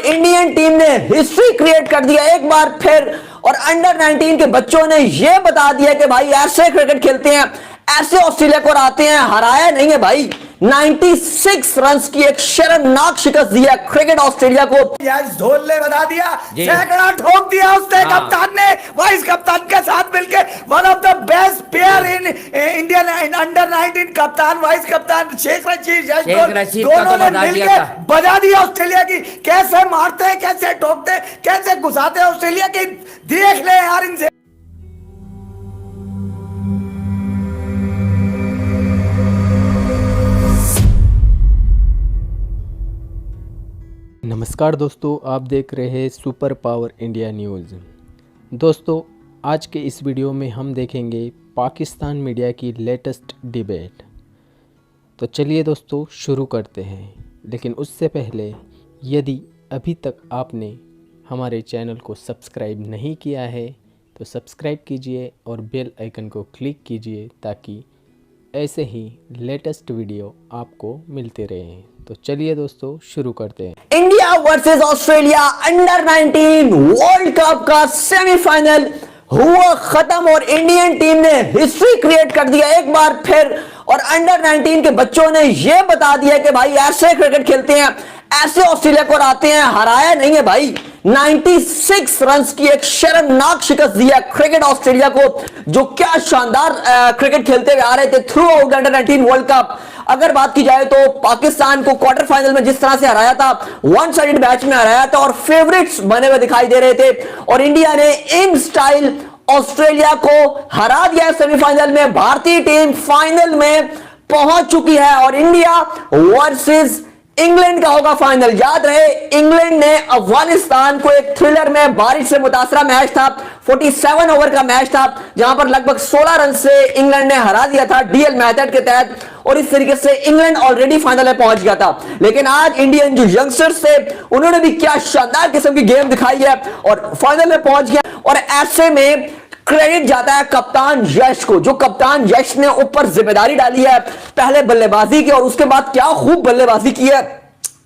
Indian team ने history create कर दिया एक बार फिर और अंडर 19 के बच्चों ने यह बता दिया कि भाई ऐसे क्रिकेट खेलते हैं, ऐसे ऑस्ट्रेलिया को हराते हैं। हराया नहीं है भाई, 96 रन्स की एक शर्मनाक शिकस्त दिया क्रिकेट ऑस्ट्रेलिया को। यश धोल ने बता दिया, सैकड़ा ठोक दिया उसने। कप्तान ने वाइस कप्तान के साथ मिलकर one of the best player in Indian under 19 कप्तान वाइस कप्तान शेख रशीद, यश धोल दोनों ने मिलकर बजा दिया ऑस्ट्रेलिया की। कैसे मारते हैं, कैसे ठोकते हैं, कैसे घुसाते हैं ऑस्ट्रेलिया की, देख ले यार इनसे। नमस्कार दोस्तों, आप देख रहे हैं सुपर पावर इंडिया न्यूज़। दोस्तों, आज के इस वीडियो में हम देखेंगे पाकिस्तान मीडिया की लेटेस्ट डिबेट। तो चलिए दोस्तों शुरू करते हैं, लेकिन उससे पहले यदि अभी तक आपने हमारे चैनल को सब्सक्राइब नहीं किया है तो सब्सक्राइब कीजिए और बेल आइकन को क्लिक कीजिए ताकि ऐसे ही लेटेस्ट वीडियो आपको मिलते रहें। तो चलिए दोस्तों शुरू करते हैं। India versus Australia under 19 world cup का सेमीफाइनल हुआ खत्म और इंडियन टीम ने हिस्ट्री क्रिएट कर दिया एक बार फिर और अंडर 19 के बच्चों ने यह बता दिया कि भाई ऐसे क्रिकेट खेलते हैं, ऐसे ऑस्ट्रेलिया को हराते हैं। हराया नहीं है भाई, 96 रन्स की एक शर्मनाक शिकस्त दिया क्रिकेट ऑस्ट्रेलिया को, जो क्या शानदार क्रिकेट खेलते हुए आ रहे थे through out under 19 world cup. अगर बात की जाए तो पाकिस्तान को क्वार्टर फाइनल में जिस तरह से हराया था, वन साइडेड मैच में हराया था और फेवरेट्स बने हुए दिखाई दे रहे थे, और इंडिया ने इन स्टाइल ऑस्ट्रेलिया को हरा दिया सेमीफाइनल में। भारतीय टीम फाइनल में पहुंच चुकी है और इंडिया वर्सेस इंग्लैंड का होगा फाइनल। याद रहे, इंग्लैंड ने अफगानिस्तान को एक थ्रिलर में बारिश से मुतासरा मैच था, 47 ओवर का मैच था, जहां पर लगभग 16 रन से इंग्लैंड ने हरा दिया था डीएल मेथड के तहत, और इस तरीके से इंग्लैंड ऑलरेडी फाइनल में पहुंच गया था। लेकिन आज इंडियन जो यंगस्टर्स थे उन्होंने भी क्या शानदार किस्म की गेम दिखाई है और फाइनल में पहुंच गया। और ऐसे में क्रेडिट जाता है कप्तान यश को, जो कप्तान यश ने ऊपर जिम्मेदारी डाली है पहले बल्लेबाजी की, और उसके बाद क्या खूब बल्लेबाजी की है,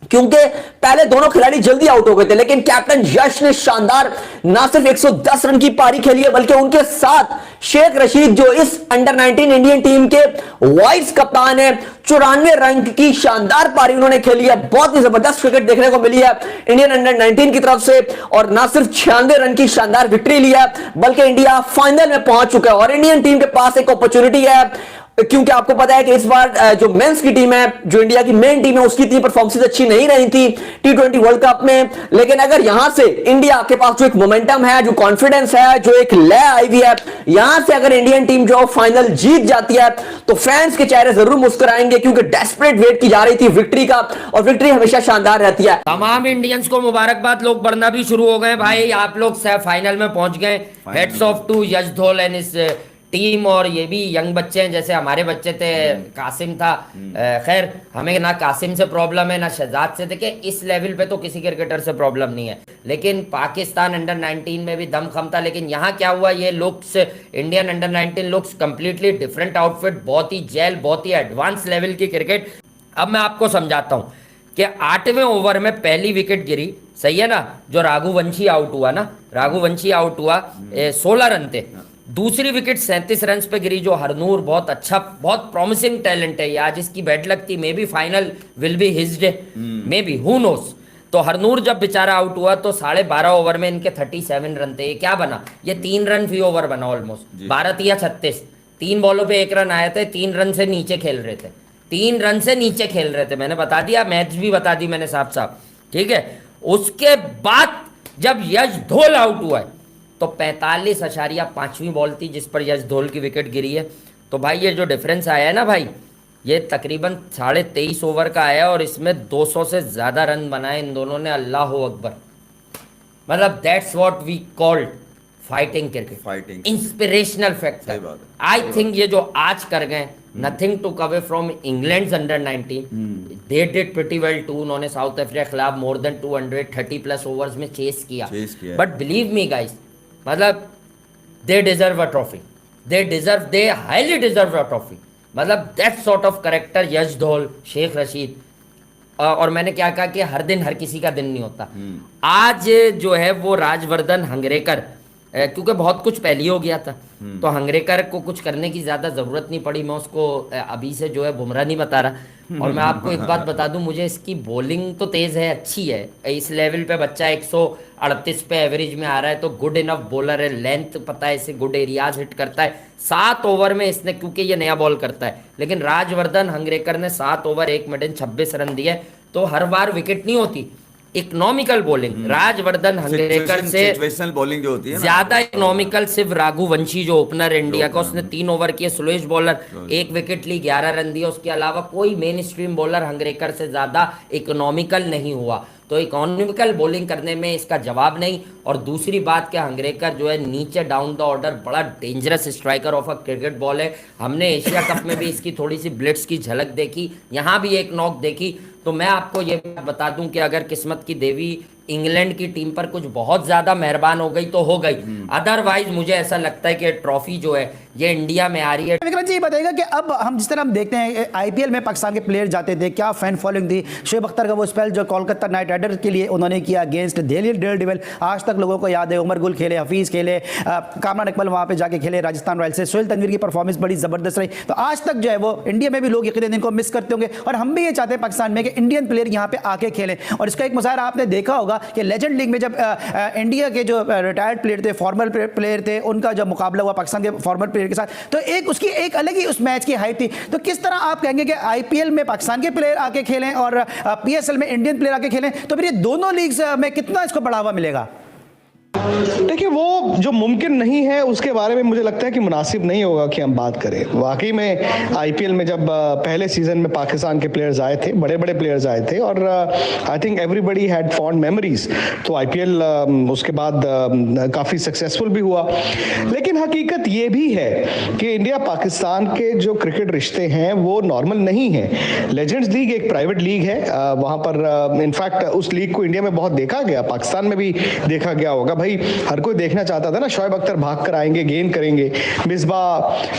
क्योंकि पहले दोनों खिलाड़ी जल्दी आउट हो गए थे, लेकिन कैप्टन यश ने शानदार ना सिर्फ 110 रन की पारी खेली है बल्कि उनके साथ शेख रशीद जो इस अंडर 19 इंडियन टीम के वाइस कप्तान है, 94 रन की शानदार पारी उन्होंने खेली है। बहुत ही जबरदस्त क्रिकेट देखने को मिली है इंडियन अंडर 19 की तरफ से, और ना सिर्फ 96 रन की शानदार विक्ट्री ली है बल्कि इंडिया फाइनल में पहुंच चुका है। और इंडियन टीम के पास एक अपॉर्चुनिटी है, क्योंकि आपको पता है कि इस बार जो मेंस की टीम है, जो इंडिया की मेन टीम है, उसकी इतनी परफॉर्मेंस अच्छी नहीं रही थी T20 वर्ल्ड कप में। लेकिन अगर यहां से इंडिया के पास जो एक मोमेंटम है, जो कॉन्फिडेंस है, जो एक लय आई हुई है, यहां से अगर इंडियन टीम जो फाइनल जीत जाती है तो फैंस के चेहरे जरूर मुस्कुराएंगे, क्योंकि डेस्परेट वेट की जा रही थी विक्ट्री का, और विक्ट्री हमेशा शानदार रहती है। तमाम इंडियंस को मुबारकबाद, लोग बढ़ना भी शुरू हो गए भाई, आप लोग फाइनल में पहुंच गए। हेड्स ऑफ टू यश धोल एंड इस टीम। और ये भी यंग बच्चे हैं, जैसे हमारे बच्चे थे, कासिम था। खैर, हमें ना कासिम से प्रॉब्लम है ना शहजाद से। देखिए, इस लेवल पे तो किसी क्रिकेटर से प्रॉब्लम नहीं है, लेकिन पाकिस्तान अंडर 19 में भी दमखम था। लेकिन यहाँ क्या हुआ, ये looks, Indian under 19 looks completely different outfit, बहुत ही जेल, बहुत ही एडवांस लेवल की क्रिकेट। अब मैं आपको समझाता हूँ कि 8वें ओवर में पहली विकेट गिरी, सही है ना, जो राघुवंशी आउट हुआ ना, राघुवंशी आउट हुआ, 16 रन थे। दूसरी विकेट 37 रन पे गिरी, जो हरनूर बहुत अच्छा, बहुत प्रॉमिसिंग टैलेंट है, आज इसकी बैड लक थी, may be final will be his day, may be, who knows. तो हरनूर जब बेचारा आउट हुआ तो 12.5 ओवर में इनके 37 रन थे। ये क्या बना, ये 3 रन फी ओवर बना ऑलमोस्ट, 12 या 36, 3 बॉलों पे 1 रन आए थे, 3 रन से नीचे खेल रहे थे, 3 रन से नीचे खेल रहे थे। मैंने बता दिया, मैच भी बता दी मैंने साफ साफ, ठीक है। उसके बाद जब यश धोल आउट हुआ है तो 45.5वीं बॉल थी जिस पर यश धोल की विकेट गिरी है। तो भाई ये जो डिफरेंस आया है ना भाई, ये तकरीबन 23.5 ओवर का आया और इसमें 200 से ज़्यादा रन बनाए इन दोनों ने। अल्लाह अकबर, मतलब that's what we called fighting cricket, fighting inspirational factor. I think ये जो आज कर गए, nothing to take away from England under 19, they did pretty well too. उन्होंने साउथ अफ्रीका के खिलाफ मोर देन 230+ ओवर्स में चेस किया, बट बिलीव मी गाइस, मतलब they deserve a trophy, they highly deserve a trophy. मतलब that sort of character Yash Dhull, Shaikh Rashid, और मैंने क्या कहा कि हर दिन हर किसी का दिन नहीं होता। आज जो है वो राजवर्धन हंगरेकर, क्योंकि बहुत कुछ पहले ही हो गया था, तो हंगरेकर को कुछ करने की ज्यादा जरूरत नहीं पड़ी। मैं उसको अभी से जो है बुमराह नहीं बता रहा। और मैं आपको एक बात बता दूं, मुझे इसकी बॉलिंग तो तेज है, अच्छी है, इस लेवल पे बच्चा 138 पे एवरेज में आ रहा है, तो गुड इनफ बॉलर है, लेंथ पता है इसे, गुड एरियाज हिट करता है। 7 ओवर में इसने, क्योंकि ये नया बॉल करता है, लेकिन राजवर्धन हंगरेकर ने 7 ओवर 1 मिनट 26 रन दिए, तो हर बार विकेट नहीं होती। इकोनॉमिकल बॉलिंग राजवर्धन हंगरेकर से सिचुएशनल बॉलिंग जो होती है ना, ज्यादा इकोनॉमिकल सिर्फ राघुवंशी जो ओपनर इंडिया का, उसने 3 ओवर किए, स्लोएस्ट बॉलर, 1 विकेट ली, 11 रन दिए। उसके अलावा कोई मेन स्ट्रीम बॉलर हंगरेकर से ज्यादा इकोनॉमिकल नहीं हुआ, तो इकोनॉमिकल बॉलिंग करने में इसका जवाब नहीं। और दूसरी बात क्या, हंगरेकर जो है नीचे डाउन द ऑर्डर बड़ा dangerous striker of a cricket ball है। हमने एशिया कप में भी इसकी थोड़ी सी ब्लिट्स की झलक देखी, यहाँ भी एक नॉक देखी। तो मैं आपको ये बता दूं कि अगर किस्मत की देवी इंग्लैंड की टीम पर कुछ बहुत ज्यादा मेहरबान हो गई तो हो गई, अदरवाइज मुझे ऐसा लगता है कि ट्रॉफी जो है ये इंडिया में आ रही है। विक्रांत जी ये बताइएगा कि अब हम जिस तरह हम देखते हैं आईपीएल में पाकिस्तान के प्लेयर जाते थे, क्या फैन फॉलोइंग थी। शोएब अख्तर का वो स्पेल जो कोलकाता नाइट राइडर्स के लिए उन्होंने किया अगेंस्ट दिल्ली डेयरडेविल, आज तक लोगों को याद है। उमर गुल खेले, हफीज खेले, कामरान इकबाल वहाँ पे जाके खेले राजस्थान रॉयल्स से, सोहेल तनवीर की परफॉर्मेंस बड़ी जबरदस्त रही। तो आज तक जो है वो इंडिया में भी लोग यकीनन इनको मिस करते होंगे, और हम भी ये चाहते हैं पाकिस्तान में कि इंडियन प्लेयर यहाँ पे आके खेलें। और इसका एक मुजाहरा आपने देखा होगा कि लेजेंड लीग में जब इंडिया के जो रिटायर्ड प्लेयर थे, फॉर्मर प्लेयर थे, उनका जब मुकाबला हुआ पाकिस्तान के फॉर्मर प्लेयर के साथ, तो एक उसकी एक अलग ही उस मैच की हाइप थी। तो किस तरह आप कहेंगे कि आईपीएल में पाकिस्तान के प्लेयर आके खेलें और पीएसएल में इंडियन प्लेयर आके खेलें, तो फिर ये दोनों लीग्स में कितना इसको बढ़ावा मिलेगा? देखिए, वो जो मुमकिन नहीं है उसके बारे में मुझे लगता है कि मुनासिब नहीं होगा कि हम बात करें। वाकई में आईपीएल में जब पहले सीजन में पाकिस्तान के प्लेयर्स आए थे, बड़े बड़े प्लेयर्स आए थे, और I think everybody had fond memories. तो आईपीएल उसके बाद काफ़ी सक्सेसफुल भी हुआ। लेकिन हकीकत ये भी है कि इंडिया पाकिस्तान के जो क्रिकेट रिश्ते हैं वो नॉर्मल नहीं है। लेजेंड्स लीग एक प्राइवेट लीग है, वहाँ पर इनफैक्ट उस लीग को इंडिया में बहुत देखा गया, पाकिस्तान में भी देखा गया होगा। भाई हर कोई देखना चाहता था ना, शोएब अख्तर भाग कर आएंगे, गेंद करेंगे, मिसबा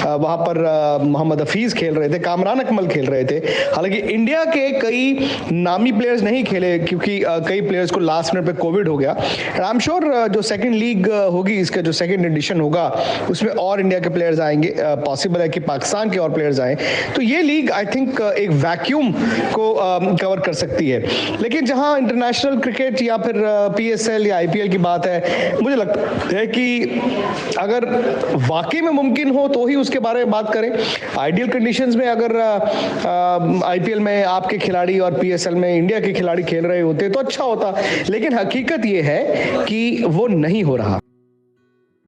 वहां पर मोहम्मद हफीज खेल रहे थे, कामरान अकमल खेल रहे थे। हालांकि इंडिया के कई नामी प्लेयर्स नहीं खेले क्योंकि कई प्लेयर्स को लास्ट मिनट पे कोविड हो गया। आई एम श्योर जो सेकंड लीग होगी, इसका जो सेकंड एडिशन होगा, उसमें और इंडिया के प्लेयर्स आएंगे, पॉसिबल है कि पाकिस्तान के और प्लेयर्स आए। तो ये लीग आई थिंक एक वैक्यूम को कवर कर सकती है। लेकिन जहां इंटरनेशनल क्रिकेट या फिर पीएसएल या आईपीएल की बात है, मुझे लगता है कि अगर वाकई में मुमकिन हो तो ही उसके बारे में बात करें। आइडियल कंडीशंस में अगर आईपीएल में आपके खिलाड़ी और पीएसएल में इंडिया के खिलाड़ी खेल रहे होते तो अच्छा होता, लेकिन हकीकत यह है कि वो नहीं हो रहा।